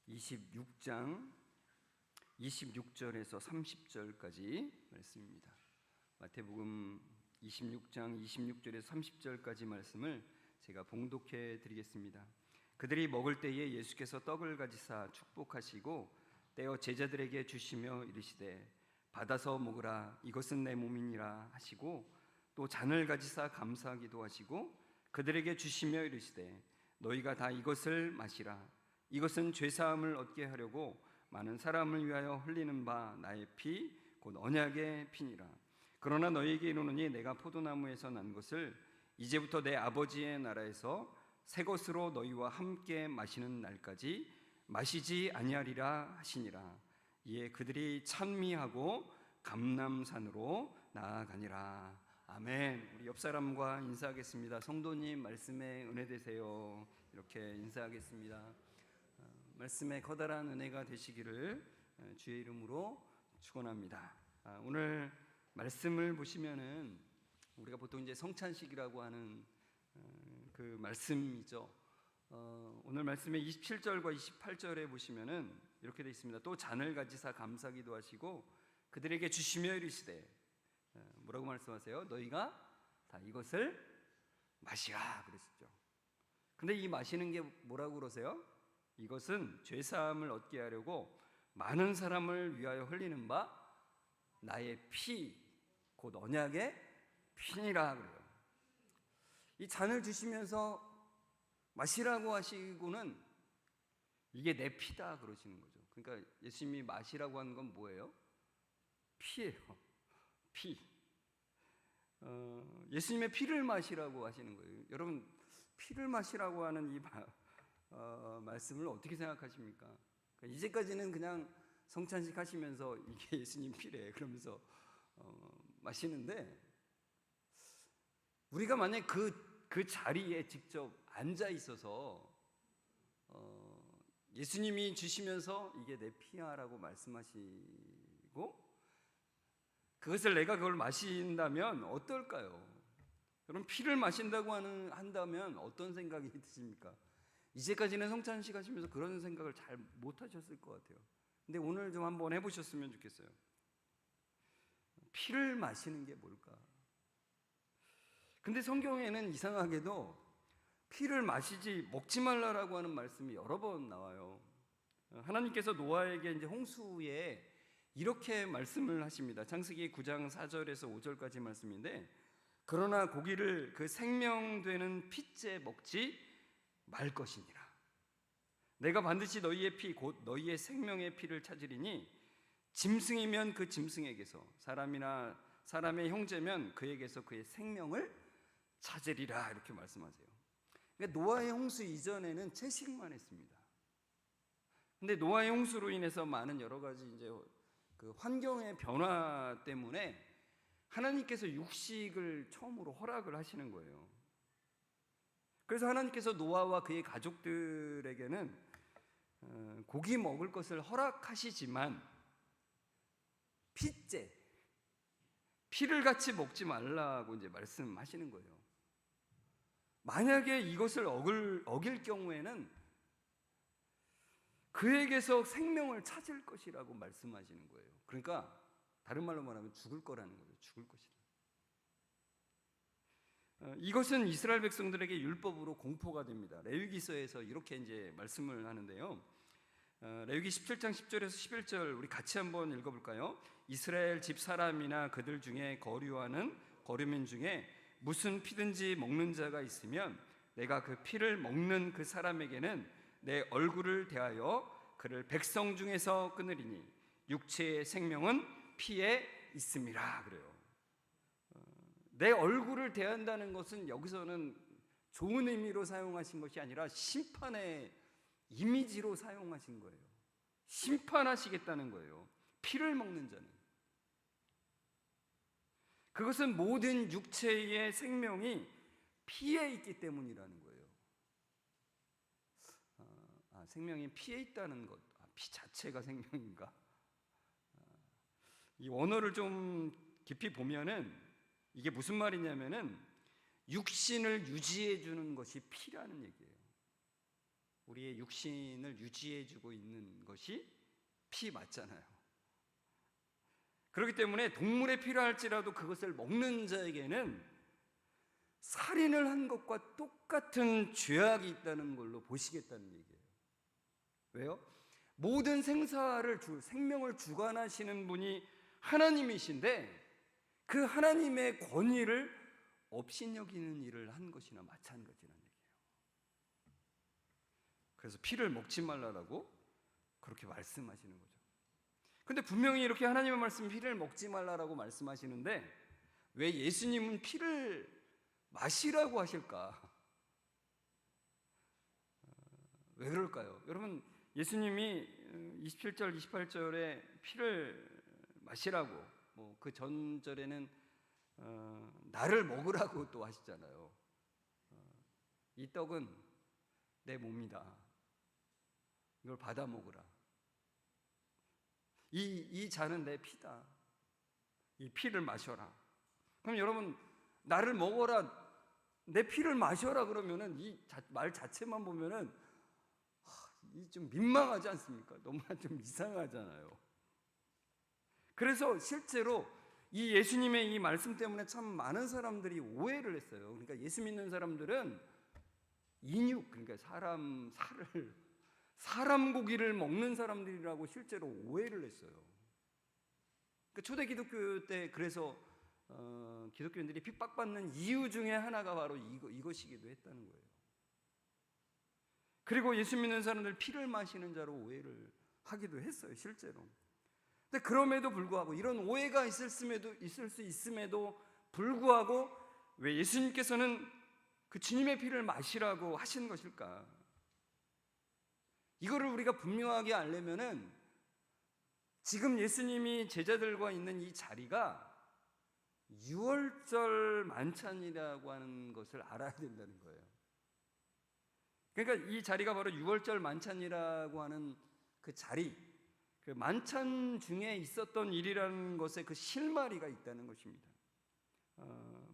26장 26절에서 30절까지 말씀입니다. 마태복음 26장 26절에서 30절까지 말씀을 제가 봉독해 드리겠습니다. 그들이 먹을 때에 예수께서 떡을 가지사 축복하시고 떼어 제자들에게 주시며 이르시되 받아서 먹으라, 이것은 내 몸이니라 하시고 또 잔을 가지사 감사하기도 하시고 그들에게 주시며 이르시되 너희가 다 이것을 마시라, 이것은 죄사함을 얻게 하려고 많은 사람을 위하여 흘리는 바 나의 피 곧 언약의 피니라. 그러나 너희에게 이르노니 내가 포도나무에서 난 것을 이제부터 내 아버지의 나라에서 새 것으로 너희와 함께 마시는 날까지 마시지 아니하리라 하시니라. 이에 그들이 찬미하고 감람산으로 나아가니라. 아멘. 우리 옆 사람과 인사하겠습니다. 성도님, 말씀에 은혜 되세요. 이렇게 인사하겠습니다. 말씀에 커다란 은혜가 되시기를 주의 이름으로 축원합니다. 오늘 말씀을 보시면은 우리가 보통 이제 성찬식이라고 하는 그 말씀이죠. 오늘 말씀의 27절과 28절에 보시면은 이렇게 되어 있습니다. 또 잔을 가지사 감사기도 하시고 그들에게 주시며 이르시되, 뭐라고 말씀하세요? 너희가 다 이것을 마시라 그랬었죠. 근데 이 마시는 게 뭐라고 그러세요? 이것은 죄사함을 얻게 하려고 많은 사람을 위하여 흘리는 바 나의 피 곧 언약의 피니라 그래요. 이 잔을 주시면서 마시라고 하시고는 이게 내 피다 그러시는 거죠. 그러니까 예수님이 마시라고 하는 건 뭐예요? 피예요. 피. 예수님의 피를 마시라고 하시는 거예요. 여러분, 피를 마시라고 하는 이 말씀을 어떻게 생각하십니까? 그러니까 이제까지는 그냥 성찬식 하시면서 이게 예수님 피래 그러면서 마시는데, 우리가 만약 그 자리에 직접 앉아 있어서 예수님이 주시면서 이게 내 피야라고 말씀하시고 그것을 내가 그걸 마신다면 어떨까요? 여러분, 피를 마신다고 한다면 어떤 생각이 드십니까? 이제까지는 성찬식 하시면서 그런 생각을 잘 못하셨을 것 같아요. 근데 오늘 좀 한번 해보셨으면 좋겠어요. 피를 마시는 게 뭘까? 근데 성경에는 이상하게도 피를 마시지 먹지 말라라고 하는 말씀이 여러 번 나와요. 하나님께서 노아에게 이제 홍수에 이렇게 말씀을 하십니다. 창세기 9장 4절에서 5절까지 말씀인데, 그러나 고기를 그 생명되는 피째 먹지 말 것이니라. 내가 반드시 너희의 피 곧 너희의 생명의 피를 찾으리니 짐승이면 그 짐승에게서, 사람이나 사람의 형제면 그에게서 그의 생명을 찾으리라. 이렇게 말씀하세요. 그러니까 노아의 홍수 이전에는 채식만 했습니다. 근데 노아의 홍수로 인해서 많은 여러 가지 이제 그 환경의 변화 때문에 하나님께서 육식을 처음으로 허락을 하시는 거예요. 그래서 하나님께서 노아와 그의 가족들에게는 고기 먹을 것을 허락하시지만 피째, 피를 같이 먹지 말라고 이제 말씀하시는 거예요. 만약에 이것을 어길 경우에는 그에게서 생명을 찾을 것이라고 말씀하시는 거예요. 그러니까 다른 말로 말하면 죽을 거라는 거죠. 죽을 것이다. 이것은 이스라엘 백성들에게 율법으로 공포가 됩니다. 레위기서에서 이렇게 이제 말씀을 하는데요. 레위기 17장 10절에서 11절 우리 같이 한번 읽어볼까요? 이스라엘 집 사람이나 그들 중에 거류민 중에 무슨 피든지 먹는 자가 있으면 내가 그 피를 먹는 그 사람에게는 내 얼굴을 대하여 그를 백성 중에서 끊으리니 육체의 생명은 피에 있음이라 그래요. 내 얼굴을 대한다는 것은 여기서는 좋은 의미로 사용하신 것이 아니라 심판의 이미지로 사용하신 거예요. 심판하시겠다는 거예요. 피를 먹는 자는. 그것은 모든 육체의 생명이 피에 있기 때문이라는 거예요. 생명이 피에 있다는 것, 피 자체가 생명인가? 이 원어를 좀 깊이 보면은 이게 무슨 말이냐면은 육신을 유지해 주는 것이 피라는 얘기예요. 우리의 육신을 유지해주고 있는 것이 피 맞잖아요. 그렇기 때문에 동물의 피라 할지라도 그것을 먹는 자에게는 살인을 한 것과 똑같은 죄악이 있다는 걸로 보시겠다는 얘기예요. 왜요? 모든 생명을 주관하시는 분이 하나님이신데 그 하나님의 권위를 업신여기는 일을 한 것이나 마찬가지라는 얘기예요. 그래서 피를 먹지 말라라고 그렇게 말씀하시는 거죠. 근데 분명히 이렇게 하나님의 말씀 피를 먹지 말라라고 말씀하시는데 왜 예수님은 피를 마시라고 하실까? 왜 그럴까요? 여러분, 예수님이 27절, 28절에 피를 마시라고, 그 전절에는 나를 먹으라고 또 하시잖아요. 이 떡은 내 몸이다. 이걸 받아 먹으라. 이 잔은 내 피다. 이 피를 마셔라. 그럼 여러분, 나를 먹어라, 내 피를 마셔라 그러면은 이 말 자체만 보면은 좀 민망하지 않습니까? 너무나 좀 이상하잖아요. 그래서 실제로 이 예수님의 이 말씀 때문에 참 많은 사람들이 오해를 했어요. 그러니까 예수 믿는 사람들은 인육, 그러니까 사람 고기를 먹는 사람들이라고 실제로 오해를 했어요. 그러니까 초대 기독교 때 그래서 기독교인들이 핍박받는 이유 중에 하나가 바로 이것이기도 했다는 거예요. 그리고 예수 믿는 사람들 피를 마시는 자로 오해를 하기도 했어요, 실제로. 근데 그럼에도 불구하고 이런 오해가 있을 수 있음에도 불구하고 왜 예수님께서는 그 주님의 피를 마시라고 하신 것일까? 이거를 우리가 분명하게 알려면은 지금 예수님이 제자들과 있는 이 자리가 유월절 만찬이라고 하는 것을 알아야 된다는 거예요. 그러니까 이 자리가 바로 유월절 만찬이라고 하는 그 자리, 그 만찬 중에 있었던 일이라는 것에 그 실마리가 있다는 것입니다.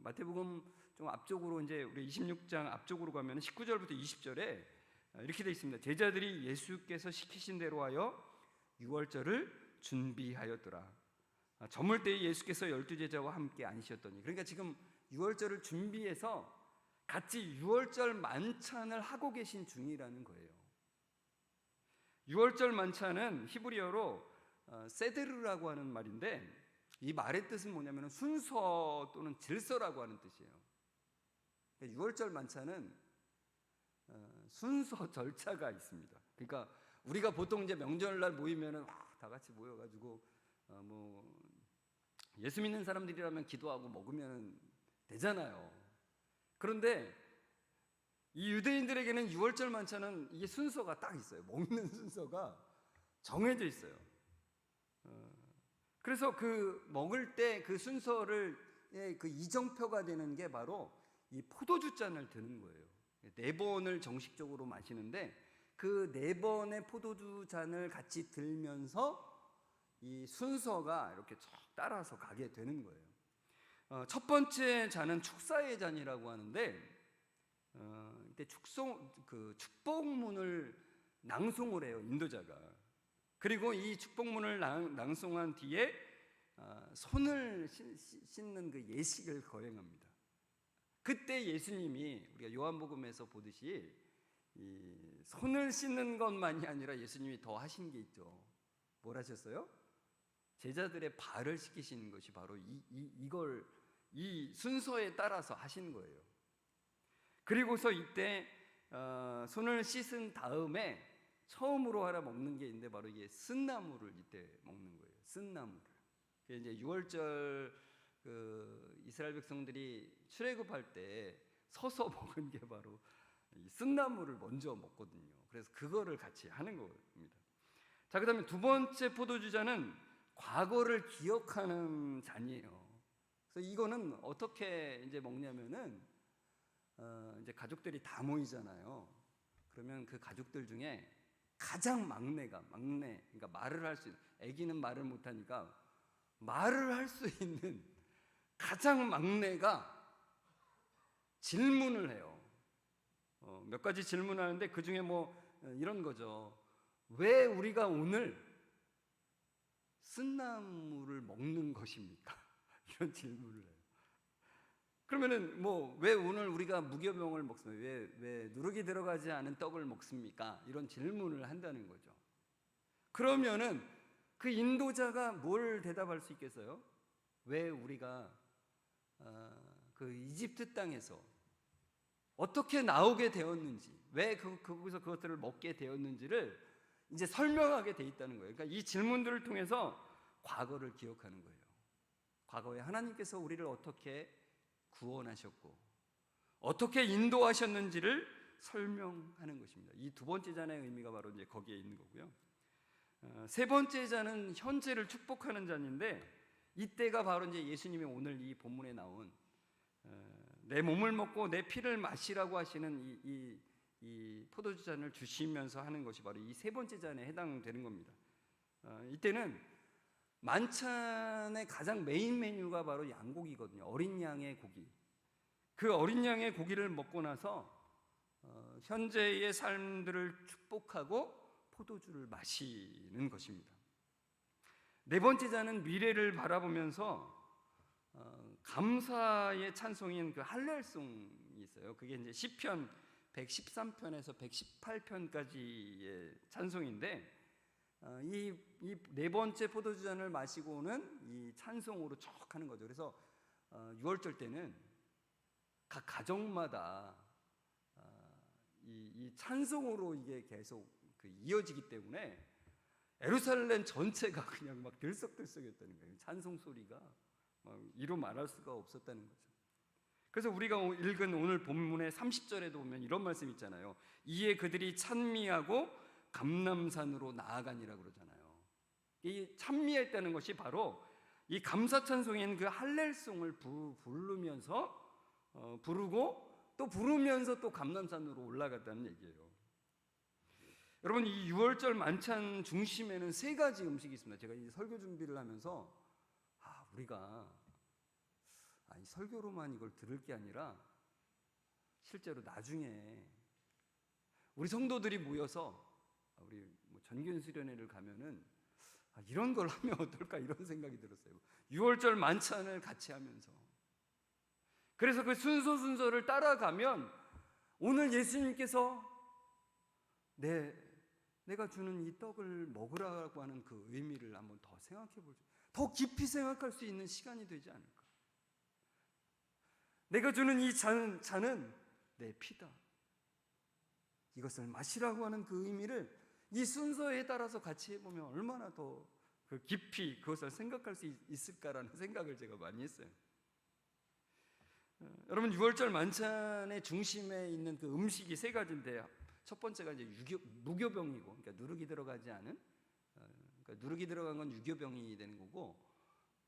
마태복음 좀 앞쪽으로 이제 우리 26장 앞쪽으로 가면 19절부터 20절에 이렇게 되어 있습니다. 제자들이 예수께서 시키신 대로 하여 유월절을 준비하였더라. 저물 때에 예수께서 12제자와 함께 앉으셨더니, 그러니까 지금 유월절을 준비해서 같이 유월절 만찬을 하고 계신 중이라는 거예요. 유월절 만찬은 히브리어로 세데르라고 하는 말인데 이 말의 뜻은 뭐냐면 순서 또는 질서라고 하는 뜻이에요. 유월절 만찬은 순서 절차가 있습니다. 그러니까 우리가 보통 이제 명절날 모이면은 다 같이 모여가지고 예수 믿는 사람들이라면 기도하고 먹으면 되잖아요. 그런데 이 유대인들에게는 유월절 만찬은 이게 순서가 딱 있어요. 먹는 순서가 정해져 있어요. 그래서 그 먹을 때 그 순서를 그 이정표가 되는 게 바로 이 포도주 잔을 드는 거예요. 4번을 정식적으로 마시는데 그 4번의 포도주 잔을 같이 들면서 이 순서가 이렇게 쭉 따라서 가게 되는 거예요. 첫 번째 잔은 축사의 잔이라고 하는데 이때 축복문을 낭송을 해요, 인도자가. 그리고 이 축복문을 낭송한 뒤에 손을 씻는 그 예식을 거행합니다. 그때 예수님이 우리가 요한복음에서 보듯이 이 손을 씻는 것만이 아니라 예수님이 더 하신 게 있죠. 뭘 하셨어요? 제자들의 발을 씻기시는 것이 바로 이 순서에 따라서 하신 거예요. 그리고서 이때 손을 씻은 다음에 처음으로 하나 먹는 게 있는데 바로 이게 쓴나물을 이때 먹는 거예요. 쓴나물. 이제 6월절 이스라엘 백성들이 출애굽할 때 서서 먹은 게 바로 이 쓴나물을 먼저 먹거든요. 그래서 그거를 같이 하는 겁니다. 자, 그다음에 두 번째 포도주 잔은 과거를 기억하는 잔이에요. 그래서 이거는 어떻게 이제 먹냐면은 이제 가족들이 다 모이잖아요. 그러면 그 가족들 중에 가장 막내, 그러니까 말을 할 수 있는, 아기는 말을 못하니까 말을 할 수 있는 가장 막내가 질문을 해요. 몇 가지 질문하는데 그 중에 이런 거죠. 왜 우리가 오늘 쓴나물을 먹는 것입니까? 이런 질문을 해요. 그러면은 뭐 왜 오늘 우리가 무교병을 먹습니까? 왜 누룩이 들어가지 않은 떡을 먹습니까? 이런 질문을 한다는 거죠. 그러면은 그 인도자가 뭘 대답할 수 있겠어요? 왜 우리가 그 이집트 땅에서 어떻게 나오게 되었는지, 왜 거기서 그것들을 먹게 되었는지를 이제 설명하게 돼 있다는 거예요. 그러니까 이 질문들을 통해서 과거를 기억하는 거예요. 과거에 하나님께서 우리를 어떻게 구원하셨고 어떻게 인도하셨는지를 설명하는 것입니다. 이 두 번째 잔의 의미가 바로 이제 거기에 있는 거고요. 세 번째 잔은 현재를 축복하는 잔인데, 이때가 바로 이제 예수님이 오늘 이 본문에 나온 내 몸을 먹고 내 피를 마시라고 하시는 이 포도주 잔을 주시면서 하는 것이 바로 이 세 번째 잔에 해당되는 겁니다. 이때는 만찬의 가장 메인 메뉴가 바로 양고기거든요. 어린 양의 고기. 그 어린 양의 고기를 먹고 나서 현재의 삶들을 축복하고 포도주를 마시는 것입니다. 네 번째 잔은 미래를 바라보면서 감사의 찬송인 그 할렐송이 있어요. 그게 이제 시편 113편에서 118편까지의 찬송인데, 이 네 번째 포도주 잔을 마시고는 이 찬송으로 쭉 하는 거죠. 그래서 6월절 때는 각 가정마다 이 찬송으로 이게 계속 이어지기 때문에 예루살렘 전체가 그냥 막 들썩들썩했다는 거예요. 찬송 소리가 막 이루 말할 수가 없었다는 거죠. 그래서 우리가 읽은 오늘 본문의 30절에도 보면 이런 말씀 있잖아요. 이에 그들이 찬미하고 감람산으로 나아가니라 그러잖아요. 이 찬미했다는 것이 바로 이 감사 찬송인 그 할렐송을 부르면서 부르고 또 부르면서 또 감람산으로 올라갔다는 얘기예요. 여러분, 이 6월절 만찬 중심에는 세 가지 음식이 있습니다. 제가 이 설교 준비를 하면서 우리가 이 설교로만 이걸 들을 게 아니라 실제로 나중에 우리 성도들이 모여서 우리 전균 수련회를 가면은 이런 걸 하면 어떨까 이런 생각이 들었어요. 6월절 만찬을 같이 하면서. 그래서 그 순서를 따라가면 오늘 예수님께서 내가 주는 이 떡을 먹으라고 하는 그 의미를 한번 더 생각해 보죠. 더 깊이 생각할 수 있는 시간이 되지 않을까. 내가 주는 이 잔은 내 피다. 이것을 마시라고 하는 그 의미를 이 순서에 따라서 같이 해보면 얼마나 더 그 깊이 그것을 생각할 수 있을까라는 생각을 제가 많이 했어요. 여러분, 6월절 만찬의 중심에 있는 그 음식이 세 가지인데, 첫 번째가 이제 무교병이고, 그러니까 누룩이 들어가지 않은, 그러니까 누룩이 들어간 건 유교병이 되는 거고,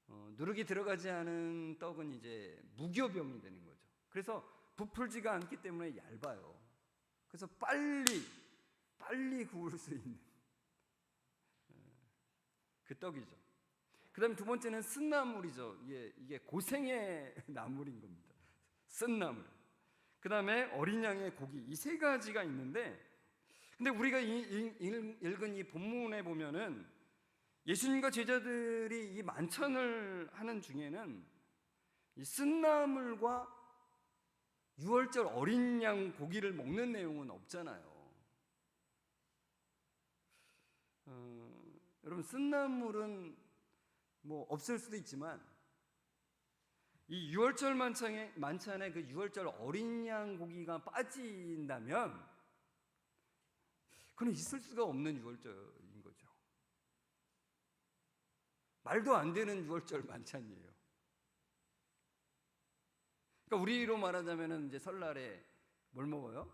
누룩이 들어가지 않은 떡은 이제 무교병이 되는 거죠. 그래서 부풀지가 않기 때문에 얇아요. 그래서 빨리 구울 수 있는 그 떡이죠. 그 다음에 두 번째는 쓴나물이죠. 이게 고생의 나물인 겁니다. 쓴나물. 그 다음에 어린 양의 고기. 이 세 가지가 있는데, 근데 우리가 읽은 이 본문에 보면은 예수님과 제자들이 이 만찬을 하는 중에는 이 쓴나물과 6월절 어린 양 고기를 먹는 내용은 없잖아요. 여러분, 쓴나물은 뭐 없을 수도 있지만 이 6월절 만찬에 그 6월절 어린 양 고기가 빠진다면 그건 있을 수가 없는 6월절인 거죠. 말도 안 되는 6월절 만찬이에요. 그러니까 우리로 말하자면은 이제 설날에 뭘 먹어요?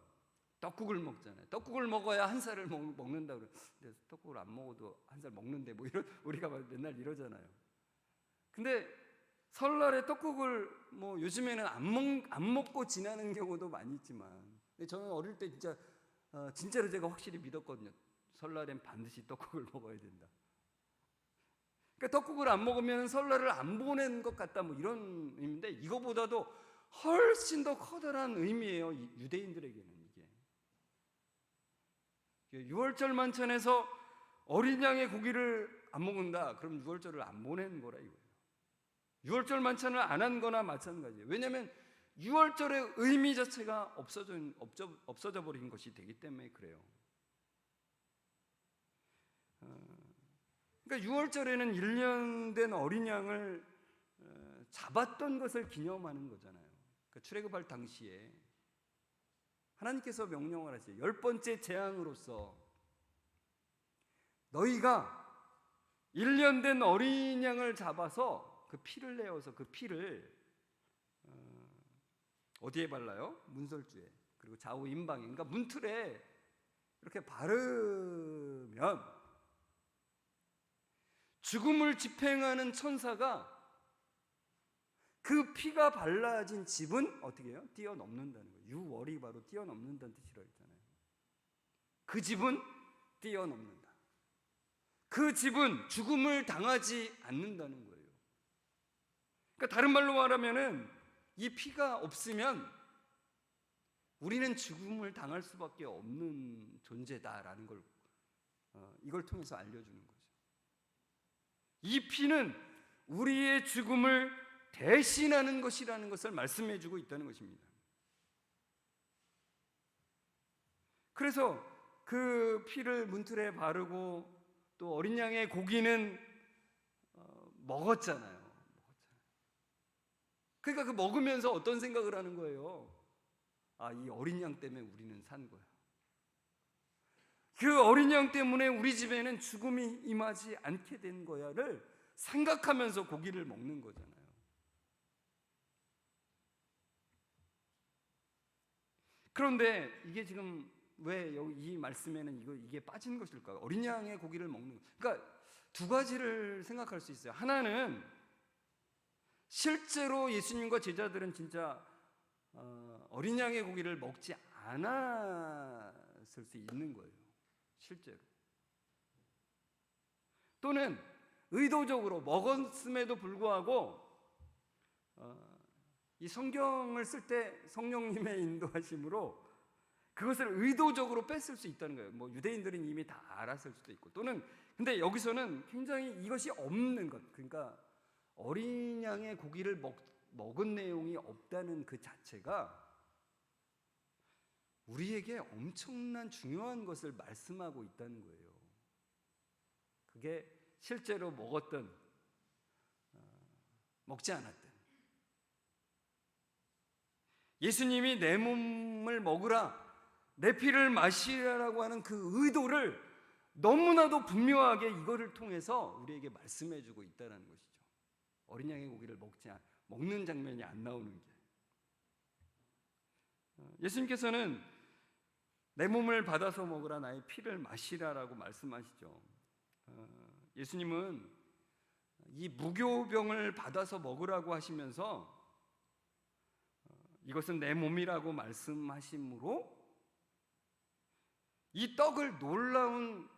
떡국을 먹잖아요. 떡국을 먹어야 한 살을 먹는다고 그래요. 근데 떡국을 안 먹어도 한 살 먹는데 뭐 이런 우리가 맨날 이러잖아요. 근데 설날에 떡국을 뭐 요즘에는 안 먹고 지나는 경우도 많이 있지만, 근데 저는 어릴 때 진짜로 제가 확실히 믿었거든요. 설날엔 반드시 떡국을 먹어야 된다. 그러니까 떡국을 안 먹으면 설날을 안 보낸 것 같다, 뭐 이런 의미인데, 이거보다도 훨씬 더 커다란 의미예요. 유대인들에게는 유월절 만찬에서 어린 양의 고기를 안 먹는다. 그럼 유월절을 안 보낸 거라 이거예요. 유월절 만찬을 안 한 거나 마찬가지예요. 왜냐하면 유월절의 의미 자체가 없어져 버린 것이 되기 때문에 그래요. 그러니까 유월절에는 1년 된 어린 양을 잡았던 것을 기념하는 거잖아요. 그러니까 출애굽할 당시에 하나님께서 명령을 하세요. 10번째 재앙으로서 너희가 1년 된 어린 양을 잡아서 그 피를 내어서 그 피를 어디에 발라요? 문설주에, 그리고 좌우 임방에, 그러니까 문틀에 이렇게 바르면 죽음을 집행하는 천사가 그 피가 발라진 집은 어떻게 해요? 뛰어넘는다는 거예요. 유월이 바로 뛰어넘는다는 뜻이라고 했잖아요. 그 집은 뛰어넘는다. 그 집은 죽음을 당하지 않는다는 거예요. 그러니까 다른 말로 말하면은 이 피가 없으면 우리는 죽음을 당할 수밖에 없는 존재다라는 걸 이걸 통해서 알려주는 거죠. 이 피는 우리의 죽음을 대신하는 것이라는 것을 말씀해주고 있다는 것입니다. 그래서 그 피를 문틀에 바르고 또 어린 양의 고기는 먹었잖아요. 그러니까 그 먹으면서 어떤 생각을 하는 거예요? 아, 이 어린 양 때문에 우리는 산 거야. 그 어린 양 때문에 우리 집에는 죽음이 임하지 않게 된 거야를 생각하면서 고기를 먹는 거잖아요. 그런데 이게 지금 왜 여기 이 말씀에는 이게 빠진 것일까요? 어린 양의 고기를 먹는 것. 그러니까 두 가지를 생각할 수 있어요. 하나는 실제로 예수님과 제자들은 진짜 어린 양의 고기를 먹지 않았을 수 있는 거예요. 실제로. 또는 의도적으로 먹었음에도 불구하고 이 성경을 쓸 때 성령님의 인도하심으로 그것을 의도적으로 뺐을 수 있다는 거예요. 뭐 유대인들은 이미 다 알았을 수도 있고, 또는 근데 여기서는 굉장히 이것이 없는 것, 그러니까 어린 양의 고기를 먹은 내용이 없다는 그 자체가 우리에게 엄청난 중요한 것을 말씀하고 있다는 거예요. 그게 실제로 먹었든 먹지 않았든 예수님이 내 몸을 먹으라, 내 피를 마시라고 하는 그 의도를 너무나도 분명하게 이거를 통해서 우리에게 말씀해주고 있다는 것이죠. 어린 양의 고기를 먹는 장면이 안 나오는 게. 예수님께서는 내 몸을 받아서 먹으라, 나의 피를 마시라라고 말씀하시죠. 예수님은 이 무교병을 받아서 먹으라고 하시면서 이것은 내 몸이라고 말씀하심으로 이 떡을 놀라운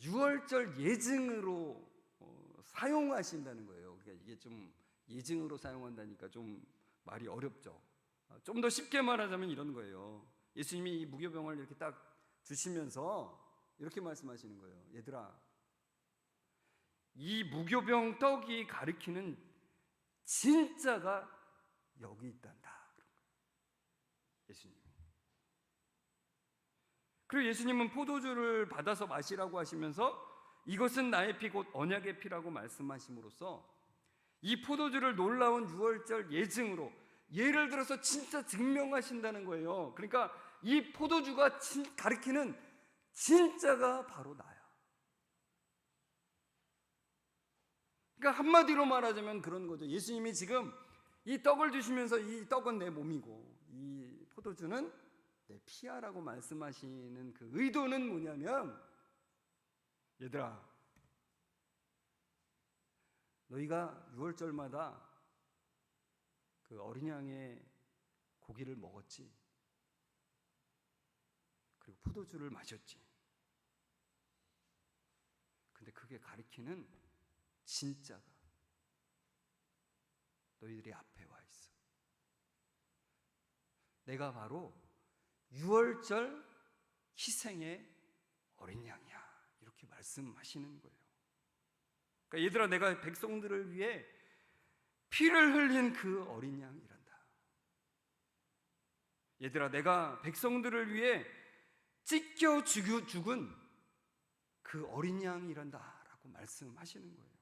유월절 예증으로 사용하신다는 거예요. 그러니까 이게 좀 예증으로 사용한다니까 좀 말이 어렵죠. 좀 더 쉽게 말하자면 이런 거예요. 예수님이 이 무교병을 이렇게 딱 주시면서 이렇게 말씀하시는 거예요. 얘들아, 이 무교병 떡이 가리키는 진짜가 여기 있단다. 예수님. 그리고 예수님은 포도주를 받아서 마시라고 하시면서 이것은 나의 피 곧 언약의 피라고 말씀하심으로써 이 포도주를 놀라운 유월절 예증으로, 예를 들어서 진짜 증명하신다는 거예요. 그러니까 이 포도주가 가리키는 진짜가 바로 나야. 그러니까 한마디로 말하자면 그런 거죠. 예수님이 지금 이 떡을 주시면서 이 떡은 내 몸이고 이 포도주는 내 피야라고 말씀하시는 그 의도는 뭐냐면, 얘들아, 너희가 유월절마다 그 어린 양의 고기를 먹었지, 그리고 포도주를 마셨지. 근데 그게 가리키는 진짜가 너희들이 앞에 와 있어. 내가 바로 유월절 희생의 어린 양이야, 이렇게 말씀하시는 거예요. 그러니까 얘들아, 내가 백성들을 위해 피를 흘린 그 어린 양이란다. 얘들아, 내가 백성들을 위해 찢겨 죽은 그 어린 양이란다 라고 말씀하시는 거예요.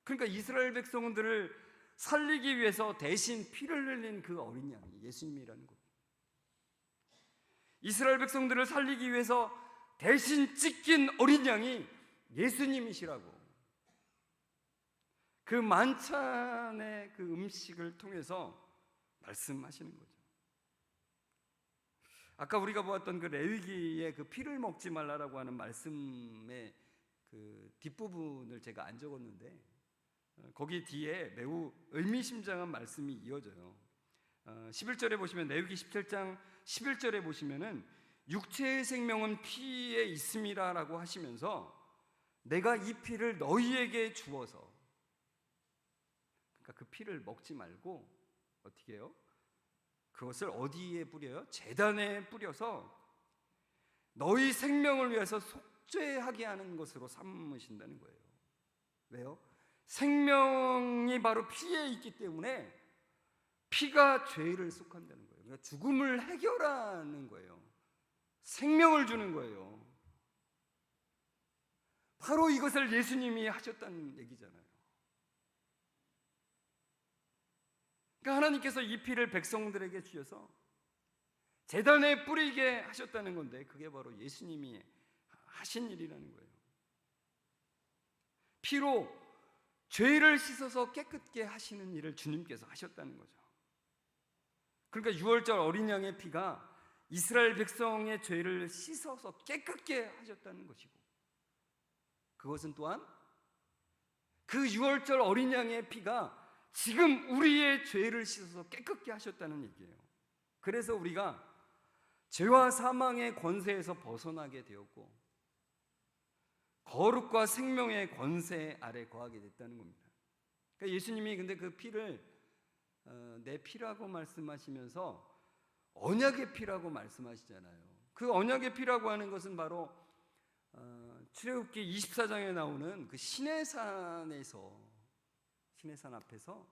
그러니까 이스라엘 백성들을 살리기 위해서 대신 피를 흘린 그 어린 양이 예수님이라는 거예요. 이스라엘 백성들을 살리기 위해서 대신 찢긴 어린 양이 예수님이시라고 그 만찬의 그 음식을 통해서 말씀하시는 거죠. 아까 우리가 보았던 그 레위기의 그 피를 먹지 말라라고 하는 말씀의 그 뒷부분을 제가 안 적었는데 거기 뒤에 매우 의미심장한 말씀이 이어져요. 11절에 보시면, 레위기 17장 11절에 보시면은 육체의 생명은 피에 있음이라 라고 하시면서 내가 이 피를 너희에게 주어서, 그러니까 그 피를 먹지 말고 어떻게 해요? 그것을 어디에 뿌려요? 제단에 뿌려서 너희 생명을 위해서 속죄하게 하는 것으로 삼으신다는 거예요. 왜요? 생명이 바로 피에 있기 때문에 피가 죄를 속한다는 거예요. 그러니까 죽음을 해결하는 거예요. 생명을 주는 거예요. 바로 이것을 예수님이 하셨다는 얘기잖아요. 그러니까 하나님께서 이 피를 백성들에게 주셔서 제단에 뿌리게 하셨다는 건데, 그게 바로 예수님이 하신 일이라는 거예요. 피로 죄를 씻어서 깨끗게 하시는 일을 주님께서 하셨다는 거죠. 그러니까 유월절 어린 양의 피가 이스라엘 백성의 죄를 씻어서 깨끗게 하셨다는 것이고, 그것은 또한 그 유월절 어린 양의 피가 지금 우리의 죄를 씻어서 깨끗게 하셨다는 얘기예요. 그래서 우리가 죄와 사망의 권세에서 벗어나게 되었고 거룩과 생명의 권세 아래 거하게 됐다는 겁니다. 그러니까 예수님이 근데 그 피를 내 피라고 말씀하시면서 언약의 피라고 말씀하시잖아요. 그 언약의 피라고 하는 것은 바로 출애굽기 24장에 나오는 그 시내산 앞에서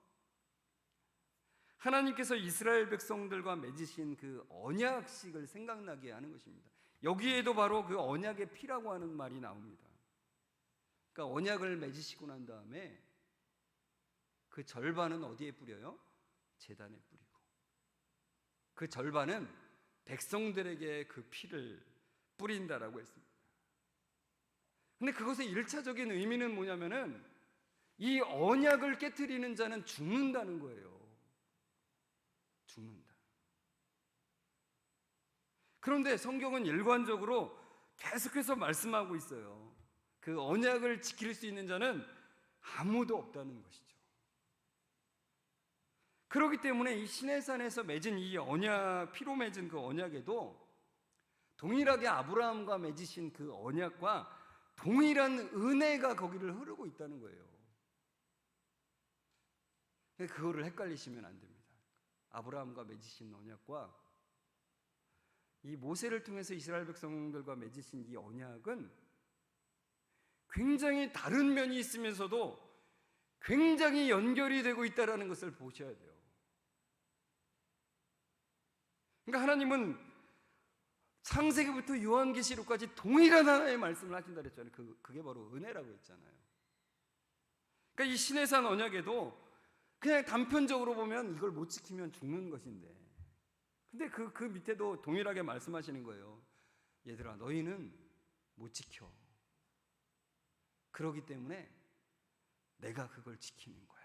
하나님께서 이스라엘 백성들과 맺으신 그 언약식을 생각나게 하는 것입니다. 여기에도 바로 그 언약의 피라고 하는 말이 나옵니다. 그러니까 언약을 맺으시고 난 다음에 그 절반은 어디에 뿌려요? 제단에 뿌리고, 그 절반은 백성들에게 그 피를 뿌린다라고 했습니다. 근데 그것의 1차적인 의미는 뭐냐면은 이 언약을 깨트리는 자는 죽는다는 거예요. 죽는다. 그런데 성경은 일관적으로 계속해서 말씀하고 있어요. 그 언약을 지킬 수 있는 자는 아무도 없다는 것이죠. 그렇기 때문에 이 시내산에서 맺은 이 언약, 피로 맺은 그 언약에도 동일하게 아브라함과 맺으신 그 언약과 동일한 은혜가 거기를 흐르고 있다는 거예요. 그거를 헷갈리시면 안 됩니다. 아브라함과 맺으신 언약과 이 모세를 통해서 이스라엘 백성들과 맺으신 이 언약은 굉장히 다른 면이 있으면서도 굉장히 연결이 되고 있다는 것을 보셔야 돼요. 그러니까 하나님은 창세기부터 요한계시록까지 동일한 하나의 말씀을 하신다 그랬잖아요. 그게 바로 은혜라고 했잖아요. 그러니까 이 시내산 언약에도 그냥 단편적으로 보면 이걸 못 지키면 죽는 것인데, 근데 그 밑에도 동일하게 말씀하시는 거예요. 얘들아, 너희는 못 지켜. 그러기 때문에 내가 그걸 지키는 거야.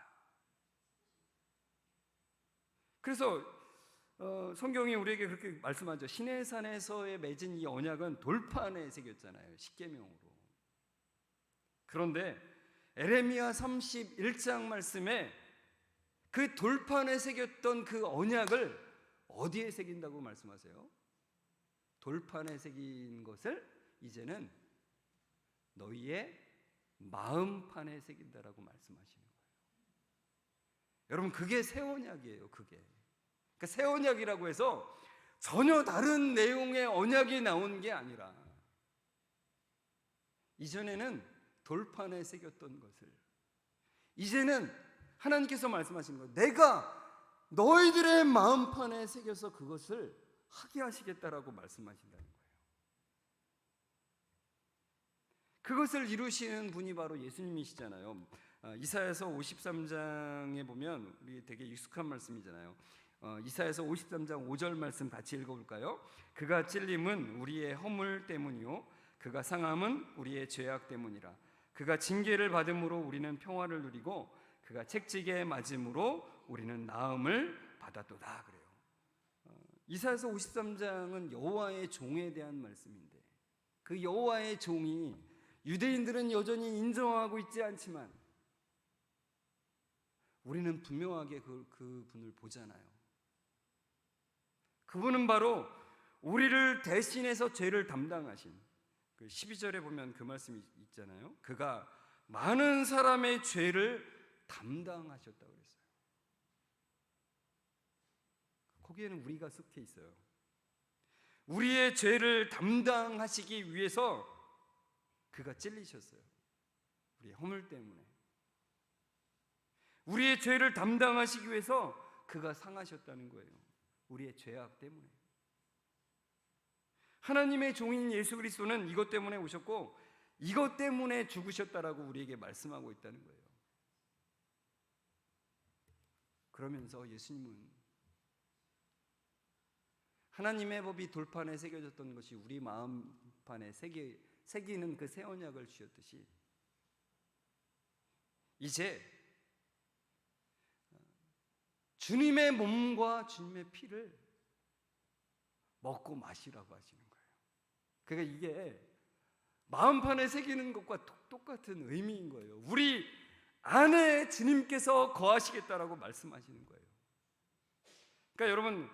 그래서 성경이 우리에게 그렇게 말씀하죠. 시내산에서의 맺은 이 언약은 돌판에 새겼잖아요. 십계명으로. 그런데 에레미야 31장 말씀에 그 돌판에 새겼던 그 언약을 어디에 새긴다고 말씀하세요? 돌판에 새긴 것을 이제는 너희의 마음판에 새긴다라고 말씀하시는 거예요. 여러분, 그게 새 언약이에요. 그게. 그러니까 새 언약이라고 해서 전혀 다른 내용의 언약이 나온 게 아니라 이전에는 돌판에 새겼던 것을 이제는 하나님께서 말씀하시는 거예요. 내가 너희들의 마음판에 새겨서 그것을 하게 하시겠다라고 말씀하신다는 거예요. 그것을 이루시는 분이 바로 예수님이시잖아요. 이사야서 53장에 보면 우리 되게 익숙한 말씀이잖아요. 이사야서 53장 5절 말씀 같이 읽어볼까요? 그가 찔림은 우리의 허물 때문이요 그가 상함은 우리의 죄악 때문이라. 그가 징계를 받음으로 우리는 평화를 누리고 그가 책지게 맞음으로 우리는 나음을 받았도다 그래요. 이사야서 53장은 여호와의 종에 대한 말씀인데 그 여호와의 종이 유대인들은 여전히 인정하고 있지 않지만 우리는 분명하게 그 분을 보잖아요. 그분은 바로 우리를 대신해서 죄를 담당하신, 그 12절에 보면 그 말씀이 있잖아요. 그가 많은 사람의 죄를 담당하셨다고 그랬어요. 거기에는 우리가 속해 있어요. 우리의 죄를 담당하시기 위해서 그가 찔리셨어요. 우리의 허물 때문에. 우리의 죄를 담당하시기 위해서 그가 상하셨다는 거예요. 우리의 죄악 때문에. 하나님의 종인 예수 그리스도는 이것 때문에 오셨고 이것 때문에 죽으셨다라고 우리에게 말씀하고 있다는 거예요. 그러면서 예수님은 하나님의 법이 돌판에 새겨졌던 것이 우리 마음판에 새기는 그 새 언약을 주셨듯이 이제 주님의 몸과 주님의 피를 먹고 마시라고 하시는 거예요. 그러니까 이게 마음판에 새기는 것과 똑같은 의미인 거예요. 우리 안에 주님께서 거하시겠다라고 말씀하시는 거예요. 그러니까 여러분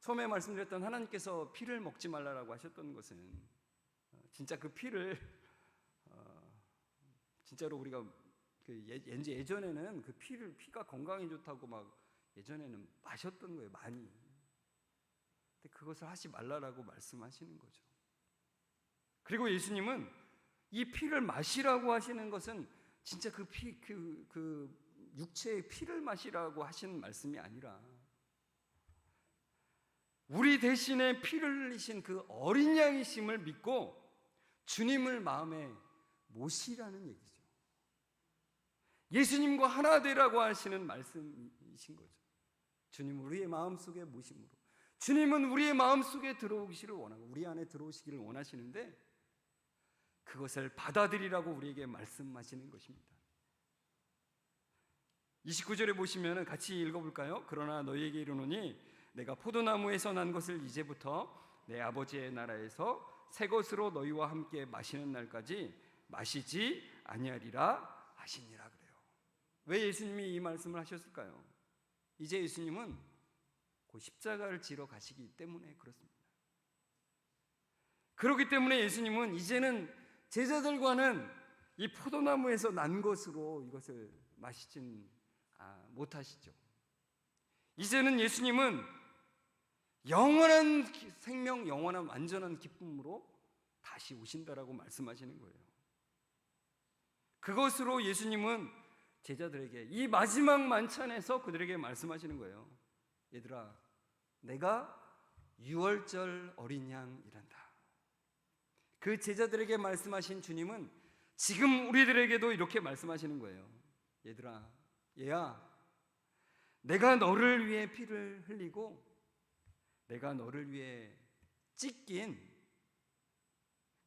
처음에 말씀드렸던 하나님께서 피를 먹지 말라라고 하셨던 것은 진짜 그 피를 진짜로 우리가 예전에는 그 피가 건강에 좋다고 막 예전에는 마셨던 거예요. 많이. 근데 그것을 하지 말라라고 말씀하시는 거죠. 그리고 예수님은 이 피를 마시라고 하시는 것은 진짜 그 육체의 피를 마시라고 하시는 말씀이 아니라 우리 대신에 피를 흘리신 그 어린 양이심을 믿고 주님을 마음에 모시라는 얘기죠. 예수님과 하나 되라고 하시는 말씀이신 거죠. 주님을 우리의 마음속에 모심으로 주님은 우리의 마음속에 들어오기를 원하고 우리 안에 들어오시기를 원하시는데 그것을 받아들이라고 우리에게 말씀하시는 것입니다. 29절에 보시면 같이 읽어볼까요? 그러나 너희에게 이르노니 내가 포도나무에서 난 것을 이제부터 내 아버지의 나라에서 새 것으로 너희와 함께 마시는 날까지 마시지 아니하리라 하시니라 그래요. 왜 예수님이 이 말씀을 하셨을까요? 이제 예수님은 그 십자가를 지러 가시기 때문에 그렇습니다. 그렇기 때문에 예수님은 이제는 제자들과는 이 포도나무에서 난 것으로 이것을 마시진 못하시죠. 이제는 예수님은 영원한 생명, 영원한 완전한 기쁨으로 다시 오신다라고 말씀하시는 거예요. 그것으로 예수님은 제자들에게 이 마지막 만찬에서 그들에게 말씀하시는 거예요. 얘들아, 내가 유월절 어린 양이란다. 그 제자들에게 말씀하신 주님은 지금 우리들에게도 이렇게 말씀하시는 거예요. 얘들아, 얘야, 내가 너를 위해 피를 흘리고 내가 너를 위해 찢긴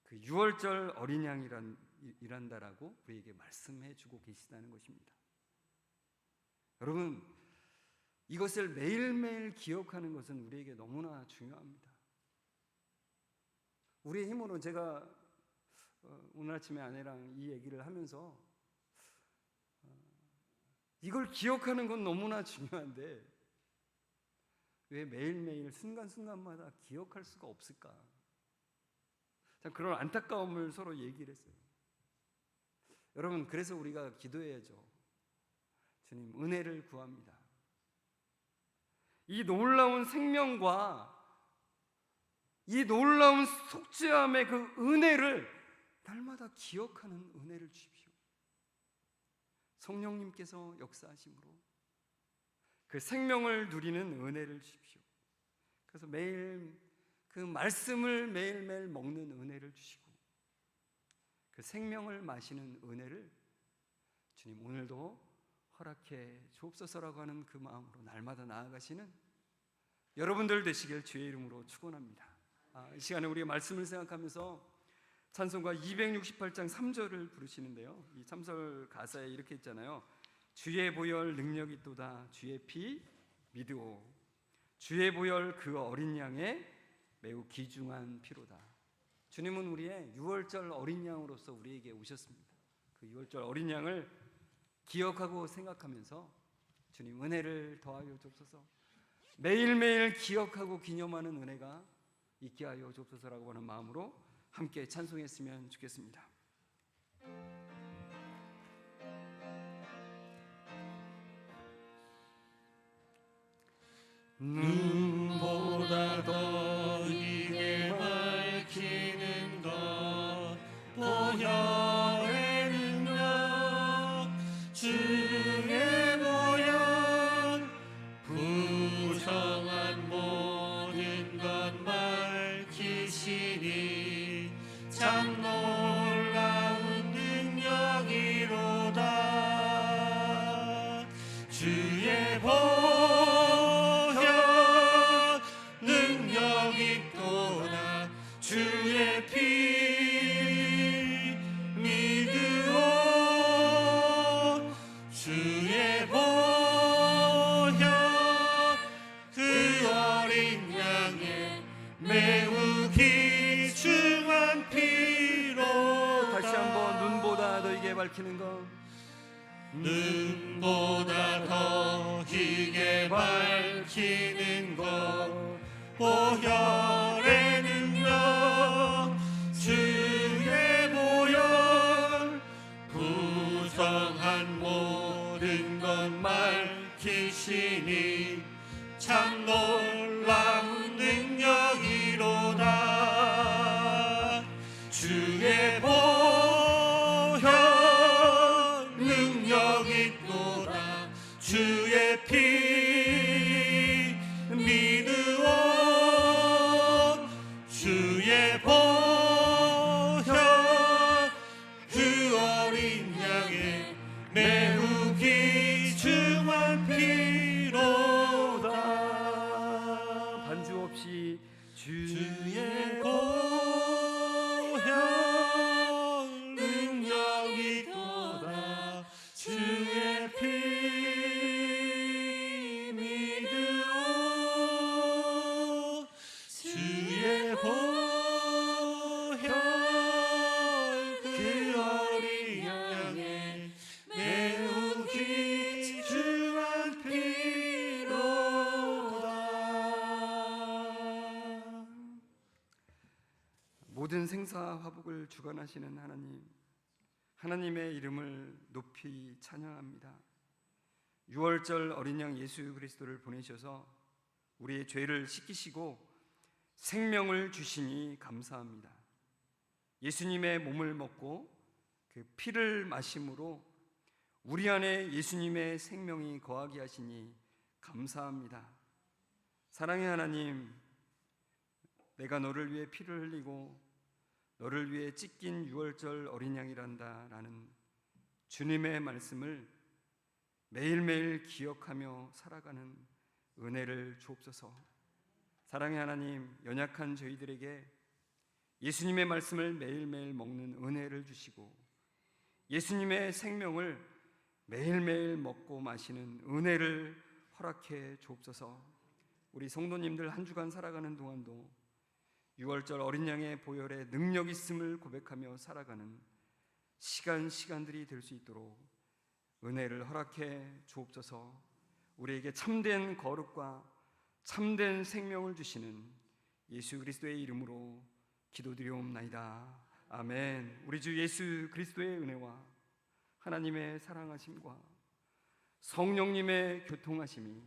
그 유월절 어린 양이란다라고 우리에게 말씀해 주고 계시다는 것입니다. 여러분, 이것을 매일매일 기억하는 것은 우리에게 너무나 중요합니다. 우리의 힘으로 제가 오늘 아침에 아내랑 이 얘기를 하면서 이걸 기억하는 건 너무나 중요한데 왜 매일매일 순간순간마다 기억할 수가 없을까? 그런 안타까움을 서로 얘기를 했어요. 여러분, 그래서 우리가 기도해야죠. 주님, 은혜를 구합니다. 이 놀라운 생명과 이 놀라운 속죄함의 그 은혜를 날마다 기억하는 은혜를 주십시오. 성령님께서 역사하심으로 그 생명을 누리는 은혜를 주십시오. 그래서 매일 그 말씀을 매일매일 먹는 은혜를 주시고 그 생명을 마시는 은혜를 주님 오늘도 허락해 주옵소서라고 하는 그 마음으로 날마다 나아가시는 여러분들 되시길 주의 이름으로 축원합니다. 이 시간에 우리가 말씀을 생각하면서 찬송가 268장 3절을 부르시는데요, 이 참설 가사에 이렇게 있잖아요. 주의 보혈 능력이 있도다, 주의 피 믿으오. 주의 보혈 그 어린 양의 매우 귀중한 피로다. 주님은 우리의 유월절 어린 양으로서 우리에게 오셨습니다. 그 유월절 어린 양을 기억하고 생각하면서 주님 은혜를 더하여 주옵소서. 매일매일 기억하고 기념하는 은혜가 있게 하여 주옵소서라고 하는 마음으로 함께 찬송했으면 좋겠습니다. 눈보다 더 이게 밝히는 것 보혈의 능력 주의 보혈 부정한 모든 것 밝히시니 참 놀라운 능력이로다. 주의 보혈 주의 피 믿으오. 주의 보혈 그 어린 양의 매우 귀중한 피로다. 다시 한번 눈보다 더 이게 밝히는 것 눈보다 더 희게 밝히는 것 보혈의 능력 주의 보혈 부정한 모든 것 밝히시니 참 놀라운 능력이로다. 주의 보혈 능력 있도다. 주의 피 믿으오. 주의 보혈 그 어린 양의 매우 귀중한 피로다. 반주 없이 주의 보혈 능력이 도다. 주의 피 믿으오. 주의 보혈 그 어린 양의 매우 귀중한 피로다. 모든 생사화복을 주관하시는 하나님, 하나님의 이름을 높이 찬양합니다. 유월절 어린 양 예수 그리스도를 보내셔서 우리의 죄를 씻기시고 생명을 주시니 감사합니다. 예수님의 몸을 먹고 그 피를 마심으로 우리 안에 예수님의 생명이 거하게 하시니 감사합니다. 사랑의 하나님, 내가 너를 위해 피를 흘리고 너를 위해 찢긴 유월절 어린 양이란다 라는 주님의 말씀을 매일매일 기억하며 살아가는 은혜를 주옵소서. 사랑의 하나님, 연약한 저희들에게 예수님의 말씀을 매일매일 먹는 은혜를 주시고 예수님의 생명을 매일매일 먹고 마시는 은혜를 허락해 주옵소서. 우리 성도님들 한 주간 살아가는 동안도 유월절 어린 양의 보혈의 능력 있음을 고백하며 살아가는 시간들이 될 수 있도록 은혜를 허락해 주옵소서. 우리에게 참된 거룩과 참된 생명을 주시는 예수 그리스도의 이름으로 기도드리옵나이다. 아멘. 우리 주 예수 그리스도의 은혜와 하나님의 사랑하심과 성령님의 교통하심이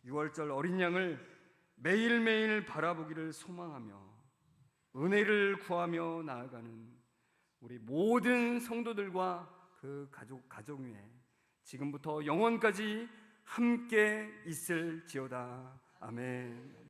유월절 어린 양을 매일매일 바라보기를 소망하며 은혜를 구하며 나아가는 우리 모든 성도들과 그 가족 위에 지금부터 영원까지 함께 있을지어다. 아멘.